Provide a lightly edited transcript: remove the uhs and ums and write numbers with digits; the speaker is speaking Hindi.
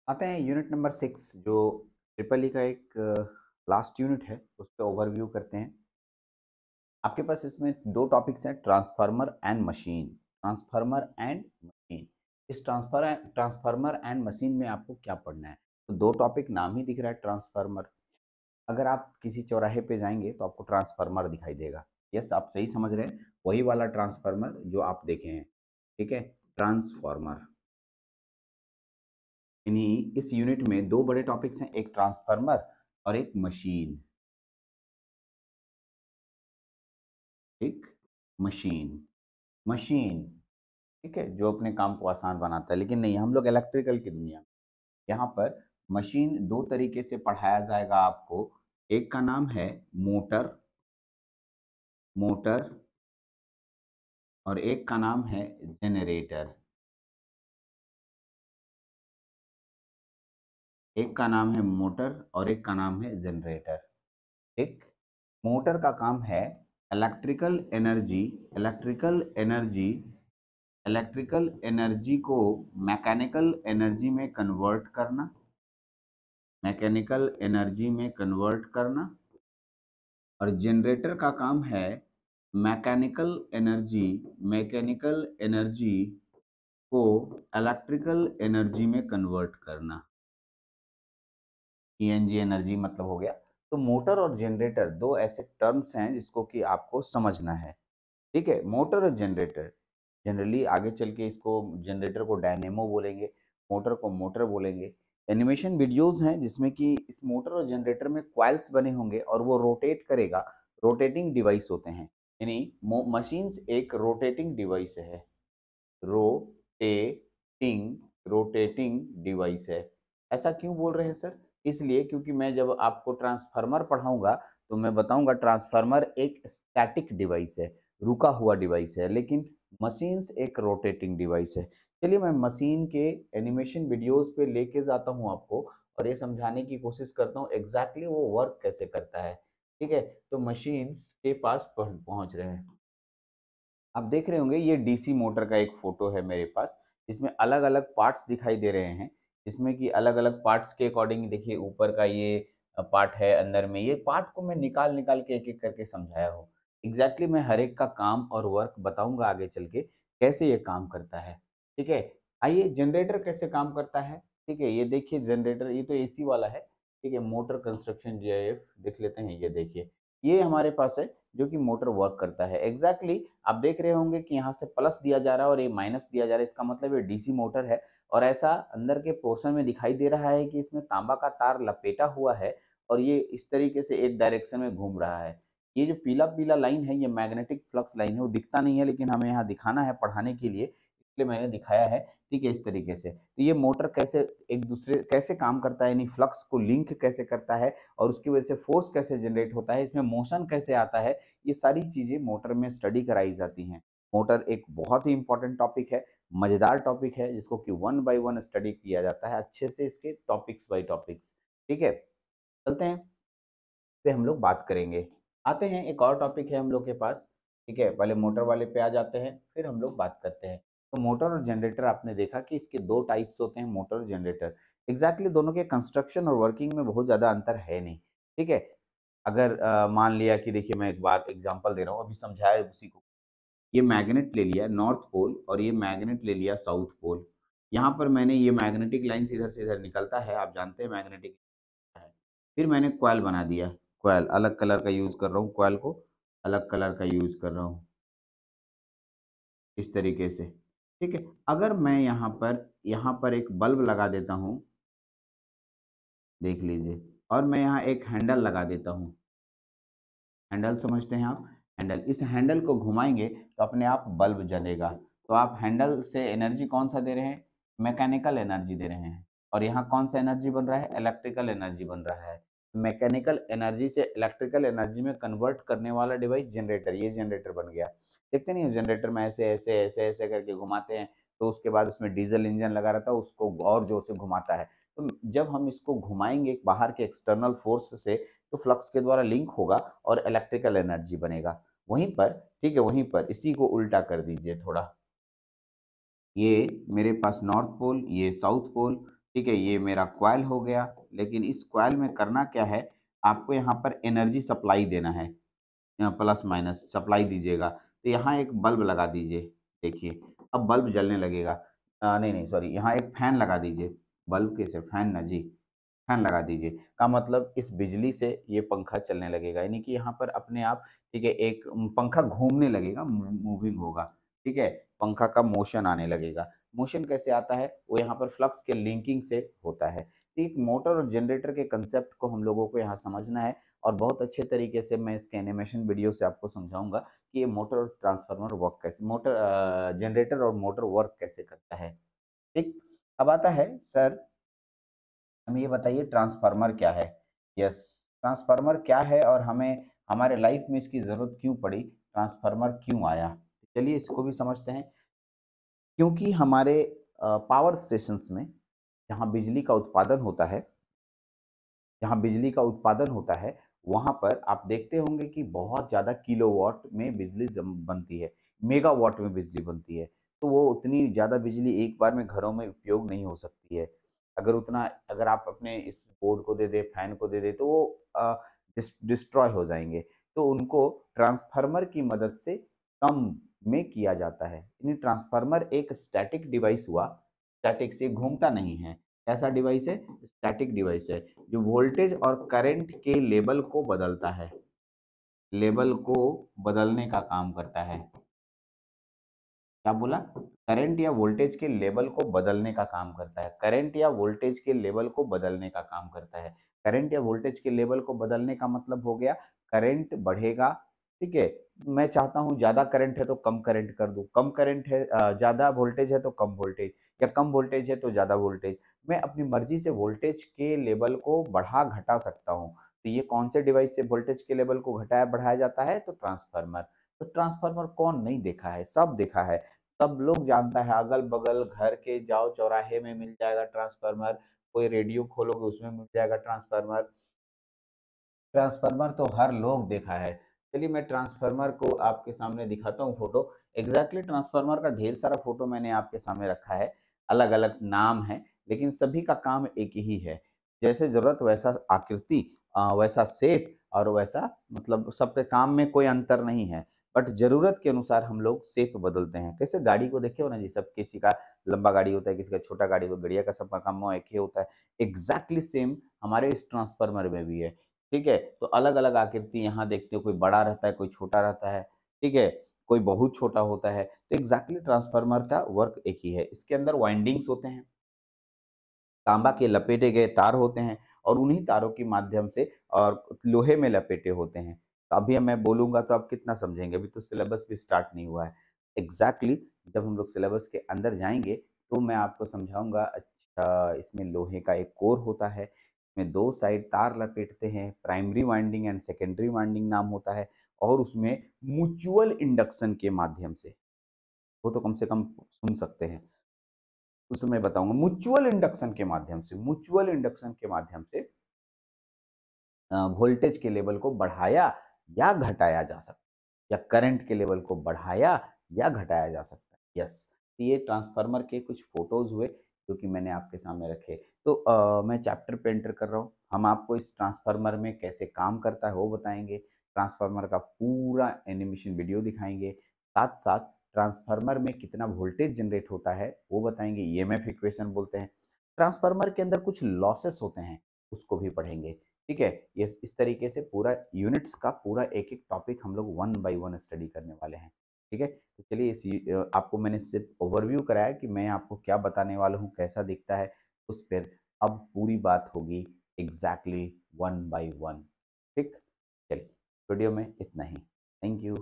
आते हैं यूनिट नंबर 6 जो ट्रिपल ई का एक लास्ट यूनिट है, उस पे ओवरव्यू करते हैं। आपके पास इसमें 2 टॉपिक्स हैं, transformer and machine. Transformer and machine. इस ट्रांसफार्मर एंड मशीन में आपको क्या पढ़ना है? तो 2 टॉपिक नाम ही दिख रहा है ट्रांसफार्मर। अगर आप किसी चौराहे पे जाएँगे तो आपको ट्रांसफार्मर दिखाई देगा। यस, आप सही समझ रहे हैं, वही वाला ट्रांसफार्मर जो आप देखे हैं, ठीक है? ट्रांसफार्मर। इन्हीं इस यूनिट में 2 बड़े टॉपिक्स हैं, एक ट्रांसफार्मर और एक मशीन। एक मशीन। मशीन, ठीक है, जो अपने काम को आसान बनाता है। लेकिन नहीं, हम लोग इलेक्ट्रिकल की दुनिया में। यहाँ पर मशीन 2 तरीके से पढ़ाया जाएगा आपको। एक का नाम है मोटर, मोटर, और एक का नाम है जनरेटर। एक का नाम है मोटर और एक का नाम है जनरेटर। ठीक। मोटर का काम है electrical energy, electrical energy, electrical energy को मैकेनिकल एनर्जी में कन्वर्ट करना, मैकेनिकल एनर्जी में कन्वर्ट करना। और जनरेटर का काम है मैकेनिकल एनर्जी, मैकेनिकल एनर्जी को इलेक्ट्रिकल एनर्जी में कन्वर्ट करना। ईएनजी एनर्जी मतलब हो गया। तो मोटर और जनरेटर 2 ऐसे टर्म्स हैं जिसको कि आपको समझना है। ठीक है, मोटर और जनरेटर, जनरली आगे चल के इसको जनरेटर को डायनेमो बोलेंगे, मोटर को मोटर बोलेंगे। एनिमेशन वीडियोस हैं जिसमें कि इस मोटर और जनरेटर में कॉइल्स बने होंगे और वो रोटेट करेगा। रोटेटिंग डिवाइस होते हैं, यानी मशीन्स एक रोटेटिंग डिवाइस है। रोटेटिंग, रोटेटिंग डिवाइस है। ऐसा क्यों बोल रहे हैं सर? इसलिए क्योंकि मैं जब आपको ट्रांसफार्मर पढ़ाऊंगा तो मैं बताऊंगा ट्रांसफार्मर एक स्टैटिक डिवाइस है, रुका हुआ डिवाइस है, लेकिन मशीन्स एक रोटेटिंग डिवाइस है। चलिए मैं मशीन के एनिमेशन वीडियोस पे लेके जाता हूँ आपको और ये समझाने की कोशिश करता हूँ एग्जैक्टली वो वर्क कैसे करता है। ठीक है, तो मशीन्स के पास पहुंच रहे हैं। आप देख रहे होंगे ये डीसी मोटर का एक फोटो है मेरे पास, इसमें अलग अलग पार्ट्स दिखाई दे रहे हैं। इसमें कि अलग अलग पार्ट्स के अकॉर्डिंग देखिए, ऊपर का ये पार्ट है, अंदर में ये पार्ट को मैं निकाल निकाल के एक एक करके समझाया हूँ। एग्जैक्टली मैं हर एक का काम और वर्क बताऊंगा आगे चल के कैसे ये काम करता है। ठीक है, आइए जनरेटर कैसे काम करता है। ठीक है, ये देखिए जनरेटर, ये तो एसी वाला है। ठीक है, मोटर कंस्ट्रक्शन जीआईएफ देख लेते हैं। ये देखिए, ये हमारे पास है जो कि मोटर वर्क करता है। एग्जैक्टली आप देख रहे होंगे कि यहाँ से प्लस दिया जा रहा है और ये माइनस दिया जा रहा है, इसका मतलब ये डीसी मोटर है। और ऐसा अंदर के पोर्शन में दिखाई दे रहा है कि इसमें तांबा का तार लपेटा हुआ है और ये इस तरीके से एक डायरेक्शन में घूम रहा है। ये जो पीला पीला लाइन है, ये मैग्नेटिक फ्लक्स लाइन है। वो दिखता नहीं है लेकिन हमें यहाँ दिखाना है पढ़ाने के लिए, इसलिए मैंने दिखाया है। ठीक है, इस तरीके से तो ये मोटर कैसे एक दूसरे कैसे काम करता है, यानी फ्लक्स को लिंक कैसे करता है और उसकी वजह से फोर्स कैसे जनरेट होता है, इसमें मोशन कैसे आता है, ये सारी चीज़ें मोटर में स्टडी कराई जाती हैं। मोटर एक बहुत ही इम्पोर्टेंट टॉपिक है, मज़ेदार टॉपिक है जिसको कि वन बाय वन स्टडी किया जाता है अच्छे से, इसके टॉपिक्स बाय टॉपिक्स। ठीक है, चलते हैं, पे हम लोग बात करेंगे। आते हैं, एक और टॉपिक है हम लोग के पास। ठीक है, पहले मोटर वाले पे आ जाते हैं, फिर हम लोग बात करते हैं। तो मोटर और जनरेटर आपने देखा कि इसके 2 टाइप्स होते हैं, मोटर और जनरेटर। एग्ज़ैक्टली दोनों के कंस्ट्रक्शन और वर्किंग में बहुत ज़्यादा अंतर है नहीं। ठीक है? अगर मान लिया कि देखिए मैं एक बार एग्ज़ाम्पल दे रहा हूँ, अभी समझाया उसी को। ये मैग्नेट ले लिया नॉर्थ पोल और ये मैग्नेट ले लिया साउथ पोल। यहाँ पर मैंने ये मैग्नेटिक लाइन से इधर निकलता है, आप जानते हैं मैग्नेटिक है। फिर मैंने कॉइल बना दिया, कॉइल अलग कलर का यूज़ कर रहा हूँ, कॉइल को अलग कलर का यूज़ कर रहा हूँ, इस तरीके से। ठीक है? अगर मैं यहाँ पर एक बल्ब लगा देता हूँ, देख लीजिए, और मैं यहाँ एक हैंडल लगा देता हूँ। हैंडल समझते हैं आप? हैंडल, इस हैंडल को घुमाएँगे तो अपने आप बल्ब जलेगा। तो आप हैंडल से एनर्जी कौन-सा दे रहे हैं? मैकेनिकल एनर्जी दे रहे हैं। और यहाँ कौन-सा एनर्जी बन रहा है? इलेक्ट्रिकल एनर्जी बन रहा है। मैकेनिकल एनर्जी से इलेक्ट्रिकल एनर्जी में कन्वर्ट करने वाला डिवाइस जनरेटर, ये जनरेटर बन गया। देखते नहीं हो जनरेटर में ऐसे करके घुमाते हैं, तो उसके बाद उसमें डीज़ल इंजन लगा रहता है, उसको और ज़ोर से घुमाता है। तो जब हम इसको घुमाएँगे बाहर के एक्सटर्नल फ़ोर्स से, तो फ्लक्स के द्वारा लिंक होगा और इलेक्ट्रिकल एनर्जी बनेगा। वहीं पर, ठीक है, वहीं पर इसी को उल्टा कर दीजिए थोड़ा। ये मेरे पास नॉर्थ पोल, ये साउथ पोल, ठीक है, ये मेरा कॉइल हो गया, लेकिन इस कॉइल में करना क्या है, आपको यहाँ पर एनर्जी सप्लाई देना है, यहाँ प्लस माइनस सप्लाई दीजिएगा। तो यहाँ एक बल्ब लगा दीजिए, देखिए अब बल्ब जलने लगेगा। नहीं नहीं सॉरी, यहाँ एक फैन लगा दीजिए, बल्ब कैसे, फैन ना जी, फैन लगा दीजिए। का मतलब इस बिजली से ये पंखा चलने लगेगा, यानी कि यहाँ पर अपने आप, ठीक है, एक पंखा घूमने लगेगा, मूविंग होगा, ठीक है, पंखा का मोशन आने लगेगा। मोशन कैसे आता है, वो यहाँ पर फ्लक्स के लिंकिंग से होता है। तो एक मोटर और जनरेटर के कंसेप्ट को हम लोगों को यहाँ समझना है, और बहुत अच्छे तरीके से मैं इसके एनिमेशन वीडियो से आपको समझाऊंगा कि ये मोटर और ट्रांसफार्मर वर्क कैसे, जनरेटर और मोटर वर्क कैसे करता है। ठीक, अब आता है सर, हमें ये बताइए ट्रांसफार्मर क्या है। यस, ट्रांसफार्मर क्या है और हमें हमारे लाइफ में इसकी ज़रूरत क्यों पड़ी, ट्रांसफार्मर क्यों आया। चलिए इसको भी समझते हैं। क्योंकि हमारे पावर स्टेशंस में जहाँ बिजली का उत्पादन होता है, जहाँ बिजली का उत्पादन होता है, वहाँ पर आप देखते होंगे कि बहुत ज़्यादा किलोवाट में बिजली बनती है, मेगावाट में बिजली बनती है। तो वो उतनी ज़्यादा बिजली एक बार में घरों में उपयोग नहीं हो सकती है। अगर आप अपने इस बोर्ड को दे दें, फैन को दे दें, तो वो डिस्ट्रॉय हो जाएँगे। तो उनको ट्रांसफ़ार्मर की मदद से कम में किया जाता है। यानी ट्रांसफ़ार्मर एक स्टैटिक डिवाइस हुआ, स्टैटिक से घूमता नहीं है। कैसा डिवाइस है? स्टैटिक डिवाइस है, जो वोल्टेज और करंट के लेवल को बदलता है, लेवल को बदलने का काम करता है। क्या बोला? करंट या वोल्टेज के लेवल को बदलने का काम करता है। करंट या वोल्टेज के लेवल को बदलने का काम करता है। करंट या वोल्टेज के लेवल को बदलने का मतलब हो गया, करंट बढ़ेगा, ठीक है? मैं चाहता हूँ ज़्यादा करंट है तो कम करंट कर दूँ, कम करंट है, ज़्यादा वोल्टेज है तो कम वोल्टेज, या कम वोल्टेज है तो ज़्यादा वोल्टेज। मैं अपनी मर्ज़ी से वोल्टेज के लेवल को बढ़ा-घटा सकता हूँ। तो ये कौन से डिवाइस से वोल्टेज के लेवल को घटाया-बढ़ाया जाता है? तो ट्रांसफार्मर। तो ट्रांसफार्मर कौन नहीं देखा है? सब देखा है। सब लोग जानता है, अगल-बगल घर के जाओ चौराहे में मिल जाएगा ट्रांसफार्मर, कोई रेडियो खोलोगे उसमें मिल जाएगा ट्रांसफार्मर। ट्रांसफार्मर तो हर लोग देखा है। चलिए मैं ट्रांसफार्मर को आपके सामने दिखाता हूँ फ़ोटो। एग्ज़ैक्टली ट्रांसफार्मर का ढेर सारा फ़ोटो मैंने आपके सामने रखा है। अलग-अलग नाम हैं, लेकिन सभी का काम एक ही है। जैसे ज़रूरत वैसा आकृति, वैसा शेप और वैसा, मतलब सबके काम में कोई अंतर नहीं है। बट ज़रूरत के अनुसार हम लोग शेप बदलते हैं। कैसे गाड़ी को देखे हो ना जी, सब किसी का लंबा गाड़ी होता है, किसी का छोटा गाड़ी हो, गड़िया का सबका काम एक ही होता है। एग्ज़ैक्टली सेम हमारे इस ट्रांसफार्मर में भी है। ठीक है? तो अलग-अलग आकृति यहाँ देखते हो, कोई बड़ा रहता है, कोई छोटा रहता है, ठीक है? कोई बहुत छोटा होता है। तो एग्ज़ैक्टली ट्रांसफ़ार्मर का वर्क एक ही है। इसके अंदर वाइंडिंग्स होते हैं, तांबा के लपेटे गए तार होते हैं, और उन्हीं तारों के माध्यम से और लोहे में लपेटे होते हैं। तो अभी मैं बोलूँगा तो आप कितना समझेंगे? अभी तो सिलेबस भी स्टार्ट नहीं हुआ है। एग्ज़ैक्टली जब हम लोग सिलेबस के अंदर जाएँगे, तो मैं आपको समझाऊँगा। अच्छा, इसमें लोहे का एक कोर होता है, इसमें 2 साइड तार लपेटते हैं, primary winding and secondary winding नाम होता है, और उसमें म्यूचुअल इंडक्शन के माध्यम से, वो तो कम से कम सुन सकते हैं। उसमें मैं बताऊँगा म्यूचुअल इंडक्शन के माध्यम से वोल्टेज के लेवल को बढ़ाया या घटाया जा सकता है, या करंट के लेवल को बढ़ाया या घटाया जा सकता है। यस, तो ये ट्रांसफार्मर के कुछ फोटोज़ हुए जो कि मैंने आपके सामने रखे। तो मैं चैप्टर पे एंटर कर रहा हूँ। हम आपको इस ट्रांसफार्मर में कैसे काम करता है वो बताएँगे। ट्रांसफार्मर का पूरा एनिमेशन वीडियो दिखाएँगे। साथ-साथ ट्रांसफार्मर में कितना वोल्टेज जनरेट होता है वो बताएँगे, ईएमएफ इक्वेशन बोलते हैं। ट्रांसफार्मर के अंदर कुछ लॉसेस होते हैं, उसको भी पढ़ेंगे। ठीक है? ये इस तरीके से पूरा यूनिट्स का पूरा एक-एक टॉपिक हम लोग वन बाय वन स्टडी करने वाले हैं। ठीक है? तो चलिए आपको मैंने सिर्फ ओवरव्यू कराया कि मैं आपको क्या बताने वाला हूँ, कैसा दिखता है, उस पर अब पूरी बात होगी एग्ज़ैक्टली वन बाय वन। ठीक? चलिए, वीडियो में इतना ही। Thank you.